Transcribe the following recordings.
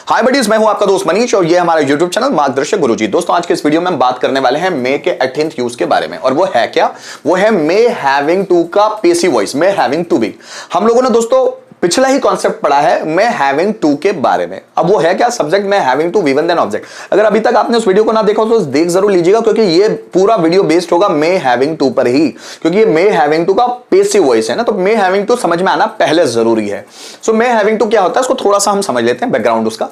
हाय buddies, मैं हूं आपका दोस्त मनीष और ये हमारा YouTube चैनल मार्गदर्शक गुरुजी। दोस्तों आज के इस वीडियो में हम बात करने वाले हैं मे के 18th यूज के बारे में। और वो है क्या? वो है मे हैविंग टू का पेसिव वॉइस, मे हैविंग टू बी। हम लोगों ने दोस्तों पिछला ही कॉन्सेप्ट पढ़ा है मे हैविंग टू के बारे में। अब वो है क्या? सब्जेक्ट में having to V one then object. अगर अभी तक आपने उस वीडियो को ना देखा हो तो देख जरूर लीजिएगा, क्योंकि ये पूरा वीडियो बेस्ड होगा मे हैविंग टू पर ही, क्योंकि ये मे हैविंग टू का पेसिव वॉइस है ना। तो मे हैविंग टू समझ में आना पहले जरूरी है। सो मे हैविंग टू क्या होता है उसको थोड़ा सा हम समझ लेते हैं, बैकग्राउंड उसका।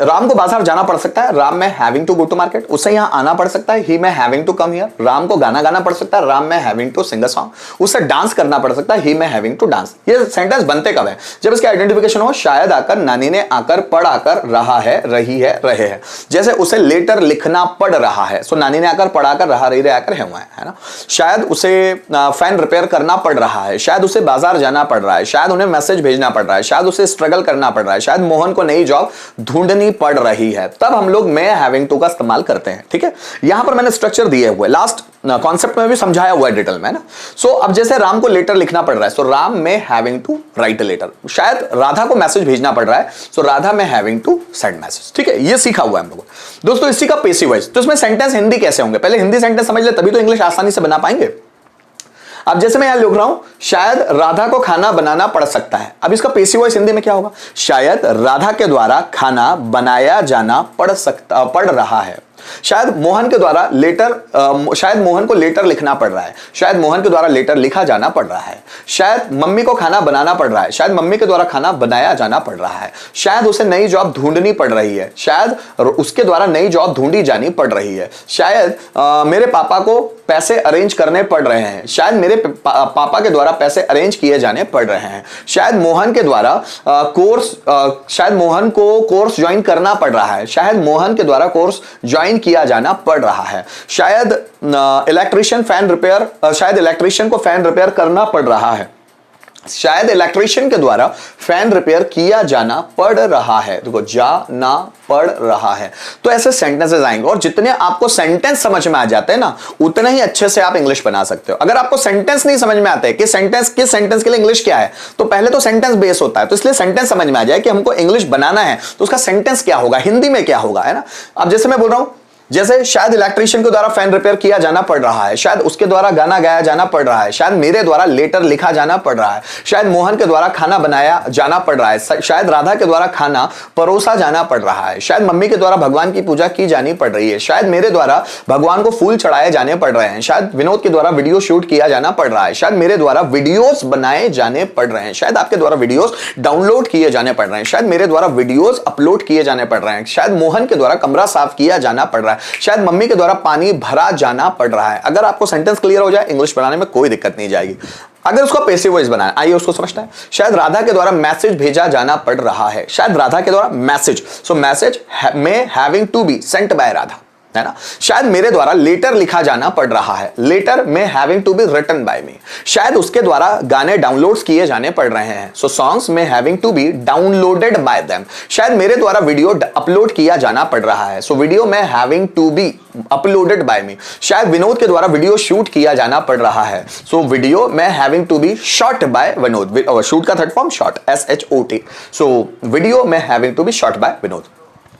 राम को बाजार जाना पड़ सकता है, राम में having to go to market. उससे यहां आना पड़ सकता है, ही में having to come here. Ram को गाना गाना पड़ सकता है, राम में having to sing a song. उससे डांस करना पड़ सकता है, ही में हैविंग टू डांस। ये सेंटेंस बनते कब है? जब इसके आइडेंटिफिकेशन हो, शायद आकर, नानी ने आकर, पढ़ आकर, रहा है, रही है, रहे हैं। जैसे उसे लेटर लिखना पड़ रहा है, सो नानी ने आकर, पढ़ा कर, रहा, रही, रहे आकर, है हुआ है ना। शायद उसे फैन रिपेयर करना पड़ रहा है, शायद उसे बाजार जाना पड़ रहा है, शायद उन्हें मैसेज भेजना पड़ रहा है, शायद उसे स्ट्रगल करना पड़ रहा है, शायद मोहन को नई जॉब ढूंढनी पड़ रही है। तब हम लोग मे हैविंग टू का इस्तेमाल करते हैं। ठीक है, यहां पर मैंने स्ट्रक्चर दिए हुए, लास्ट कॉन्सेप्ट में भी समझाया हुआ है डिटेल में ना। सो अब जैसे राम को लेटर लिखना पड़ रहा है, सो राम में having to write a letter. शायद राधा को मैसेज भेजना पड़ रहा है, सो राधा में हैविंग टू सेंड मैसेज। ठीक है, ये सीखा हुआ है हम लोगों दोस्तों। इसी का पेसिव वॉइस। तो इसमें सेंटेंस हिंदी कैसे होंगे? पहले हिंदी सेंटेंस समझ ले, तभी तो इंग्लिश आसानी से बना पाएंगे। अब जैसे मैं यहां लिख रहा हूं, शायद राधा को खाना बनाना पड़ सकता है। अब इसका पेसिव वॉइस हिंदी में क्या होगा? शायद राधा के द्वारा खाना बनाया जाना पड़ रहा है। शायद मोहन के द्वारा शायद मोहन को लेटर लिखना पड़ रहा है, शायद मोहन के द्वारा लेटर लिखा जाना पड़ रहा है। शायद मम्मी को खाना बनाना पड़ रहा है, शायद मम्मी के द्वारा खाना बनाया जाना पड़ रहा है। शायद उसे नई जॉब ढूंढनी पड़ रही है, शायद उसके द्वारा नई जॉब ढूंढी जानी पड़ रही है। शायद मेरे पापा को पैसे अरेंज करने पड़ रहे हैं, शायद मेरे पापा के द्वारा पैसे अरेंज किए जाने पड़ रहे हैं। शायद मोहन के द्वारा शायद मोहन को कोर्स ज्वाइन करना पड़ रहा है, शायद मोहन के द्वारा कोर्स ज्वाइन किया जाना पड़ रहा है। शायद इलेक्ट्रिशियन को फैन रिपेयर करना पड़ रहा है, शायद इलेक्ट्रिशियन के द्वारा फैन रिपेयर किया जाना पड़ रहा है। देखो, जाना पड़ रहा है। तो ऐसे सेंटेंसेस आएंगे, और जितने आपको सेंटेंस समझ में आ जाते हैं ना, उतने ही अच्छे से आप इंग्लिश बना सकते हो। अगर आपको सेंटेंस नहीं समझ में आते कि सेंटेंस किस सेंटेंस के लिए इंग्लिश क्या है, तो पहले तो सेंटेंस बेस होता है। तो इसलिए सेंटेंस समझ में आ जाए कि हमको इंग्लिश बनाना है तो उसका सेंटेंस क्या होगा, हिंदी में क्या होगा, है ना। अब जैसे मैं बोल रहा हूं, जैसे शायद इलेक्ट्रिशियन के द्वारा फैन रिपेयर किया जाना पड़ रहा है, शायद उसके द्वारा गाना गाया जाना पड़ रहा है, शायद मेरे द्वारा लेटर लिखा जाना पड़ रहा है, शायद मोहन के द्वारा खाना बनाया जाना पड़ रहा है, शायद राधा के द्वारा खाना परोसा जाना पड़ रहा है, शायद मम्मी के द्वारा भगवान की पूजा की जानी पड़ रही है, शायद मेरे द्वारा भगवान को फूल चढ़ाए जाने पड़ रहे हैं, शायद विनोद के द्वारा वीडियो शूट किया जाना पड़ रहा है, शायद मेरे द्वारा वीडियोस बनाए जाने पड़ रहे हैं, शायद आपके द्वारा वीडियोस डाउनलोड किए जाने पड़ रहे हैं, शायद मेरे द्वारा वीडियोस अपलोड किए जाने पड़ रहे हैं, शायद मोहन के द्वारा कमरा साफ किया जाना पड़ रहा है, शायद मम्मी के द्वारा पानी भरा जाना पड़ रहा है। अगर आपको सेंटेंस क्लियर हो जाए, इंग्लिश बनाने में कोई दिक्कत नहीं जाएगी। अगर उसका पेसिव वॉइस बनाए, आइए उसको समझते हैं। शायद राधा के द्वारा मैसेज भेजा जाना पड़ रहा है, शायद राधा के द्वारा मैसेज, सो मैसेज में having to be sent by Radha, है ना। शायद मेरे द्वारा लेटर लिखा जाना पड़ रहा है, letter may having to be written by me. शायद उसके द्वारा गाने डाउनलोड्स किए जाने पड़ रहे हैं, सो सॉन्ग्स में having to be downloaded by them. शायद मेरे द्वारा वीडियो अपलोड किया जाना पड़ रहा है, so video may having to be uploaded by me. शायद विनोद के द्वारा वीडियो शूट किया जाना पड़ रहा है, so video may having to be shot by Vinod. Shoot का third form shot, SHOT, so video may having to be shot by Vinod.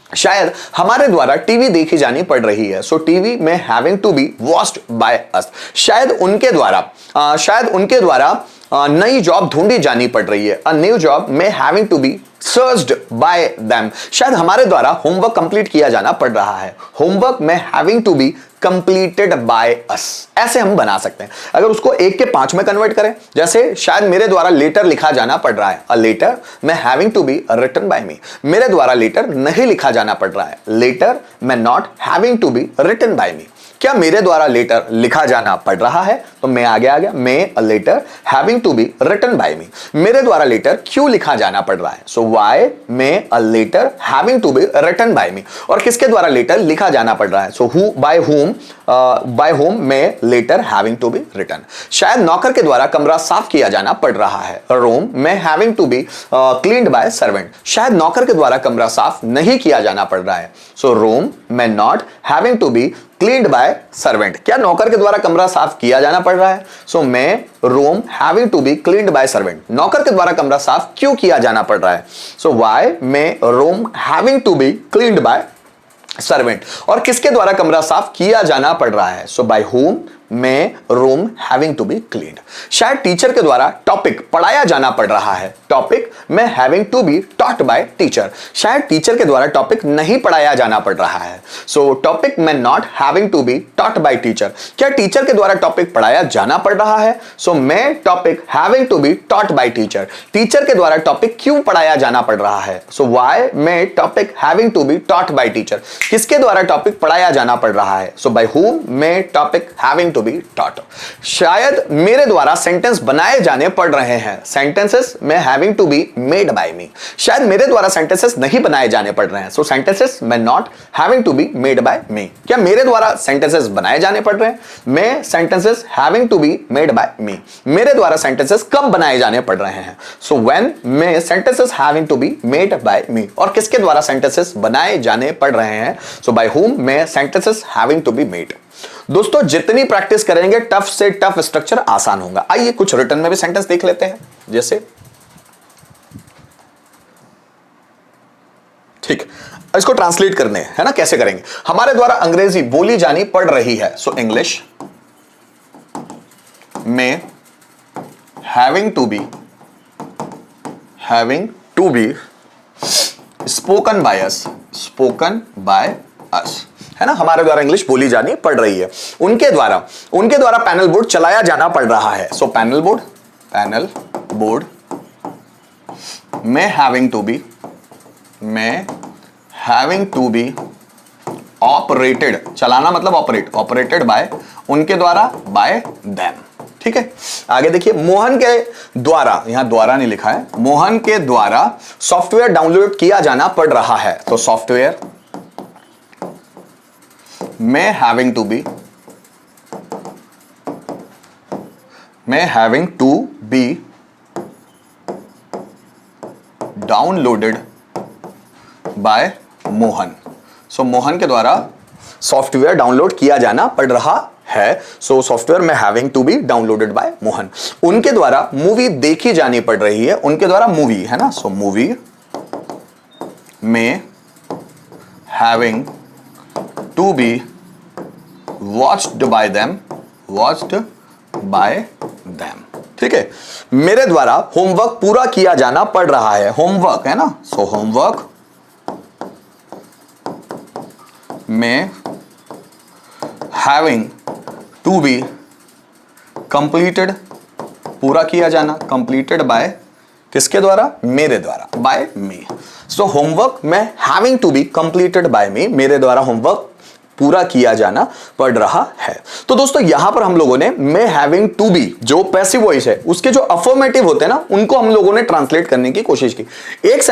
शायद हमारे द्वारा टीवी देखी जानी पड़ रही है, so TV may having to be watched by us. शायद उनके द्वारा नई जॉब ढूंढी जानी पड़ रही है, अ न्यू जॉब में having to be searched by them. शायद हमारे द्वारा होमवर्क कंप्लीट किया जाना पड़ रहा है, होमवर्क में having to be completed by us. ऐसे हम बना सकते हैं। अगर उसको 1 के 5 में कन्वर्ट करें, जैसे शायद मेरे द्वारा लेटर लिखा जाना पड़ रहा है, a letter may having to be written by me. मेरे द्वारा लेटर नहीं लिखा जाना पड़ रहा है, letter may not having to be written by me. क्या मेरे द्वारा लेटर लिखा जाना पड़ रहा है? तो मैं आगे आ गया, may a letter having to be written by me. मेरे द्वारा लेटर क्यों लिखा जाना पड़ रहा है? So why may a letter having to be written by me. और किसके द्वारा लेटर लिखा जाना पड़ रहा है? So who by whom may letter having to be written. शायद नौकर के द्वारा कमरा साफ किया जाना पड़ रहा है, रूम में having to be cleaned by servant. शायद नौकर के द्वारा कमरा साफ नहीं किया जाना पड़ रहा है, सो रूम में not having to be cleaned by servant. क्या नौकर के द्वारा कमरा साफ किया जाना पड़ रहा है? So may room having to be cleaned by servant. नौकर के द्वारा कमरा साफ क्यों किया जाना पड़ रहा है? So why may room having to be cleaned by servant. और किसके द्वारा कमरा साफ किया जाना पड़ रहा है? So by whom may room having to be cleaned. शायद टीचर के द्वारा टॉपिक पढ़ाया जाना पड़ रहा है। Topic may having to be taught by teacher. शायद टीचर के द्वारा टॉपिक नहीं पढ़ाया जाना पड़ रहा है। So topic may not having to be taught by teacher. क्या टीचर के द्वारा टॉपिक पढ़ाया जाना पड़ रहा है? So may topic having to be taught by teacher. Teacher के द्वारा टॉपिक क्यों पढ़ाया जाना पड़ रहा है? So why may topic having to be taught by teacher. किसके द्वारा टॉपिक पढ़ाया जाना पड़ रहा है? So by whom may topic having to be taught. शायद मेरे द्वारा सेंटेंस बनाए जाने पड़ रहे हैं। Sentences may having to be made by me. शायद मेरे द्वारा सेंटेंसेस नहीं बनाए जाने पड़ रहे हैं। So sentences may not having to be made by me. क्या मेरे द्वारा सेंटेंसेस बनाए जाने पड़ रहे हैं? May sentences having to be made by me. मेरे द्वारा सेंटेंसेस कब बनाए जाने पड़ रहे हैं? So when may sentences having to be made by me. और किसके द्वारा सेंटेंसेस बनाए जाने पड़ रहे हैं? So by whom may sentences having to be made. दोस्तों जितनी प्रैक्टिस करेंगे टफ से टफ स्ट्रक्चर आसान होगा। आइए कुछ रिटर्न में भी सेंटेंस देख लेते हैं। जैसे ठीक, इसको ट्रांसलेट करने है ना, कैसे करेंगे? हमारे द्वारा अंग्रेजी बोली जानी पड़ रही है। सो इंग्लिश में having to be spoken by us. Spoken by us है ना, हमारे द्वारा इंग्लिश बोली जानी पड़ रही है। उनके द्वारा पैनल बोर्ड चलाया जाना पड़ रहा है। सो पैनल बोर्ड में हैविंग टू बी ऑपरेटेड। चलाना मतलब ऑपरेटेड बाय उनके द्वारा, बाय देम। ठीक है, आगे देखिए, मोहन के द्वारा, यहां द्वारा नहीं लिखा है, मोहन के द्वारा सॉफ्टवेयर डाउनलोड किया जाना पड़ रहा है। तो software may having to be downloaded by Mohan. So Mohan के द्वारा सॉफ्टवेयर डाउनलोड किया जाना पड़ रहा है। So software may having to be downloaded by Mohan. उनके द्वारा मूवी देखी जानी पड़ रही है। उनके द्वारा मूवी है ना, सो मूवी में having to be watched by them. ठीक है, मेरे द्वारा होमवर्क पूरा किया जाना पड़ रहा है। होमवर्क है ना, सो होमवर्क में हैविंग टू बी कंप्लीटेड, पूरा किया जाना, कंप्लीटेड बाय किसके द्वारा? मेरे द्वारा, बाय मी। सो होमवर्क में having to be completed by me, मेरे द्वारा होमवर्क पूरा किया जाना पड़ रहा है। तो दोस्तों यहां पर हम लोगों ने मे हैविंग टू बी जो पैसिव वॉइस है उसके जो अफर्मेटिव होते हैं ना, उनको हम लोगों ने ट्रांसलेट करने की कोशिश की। एक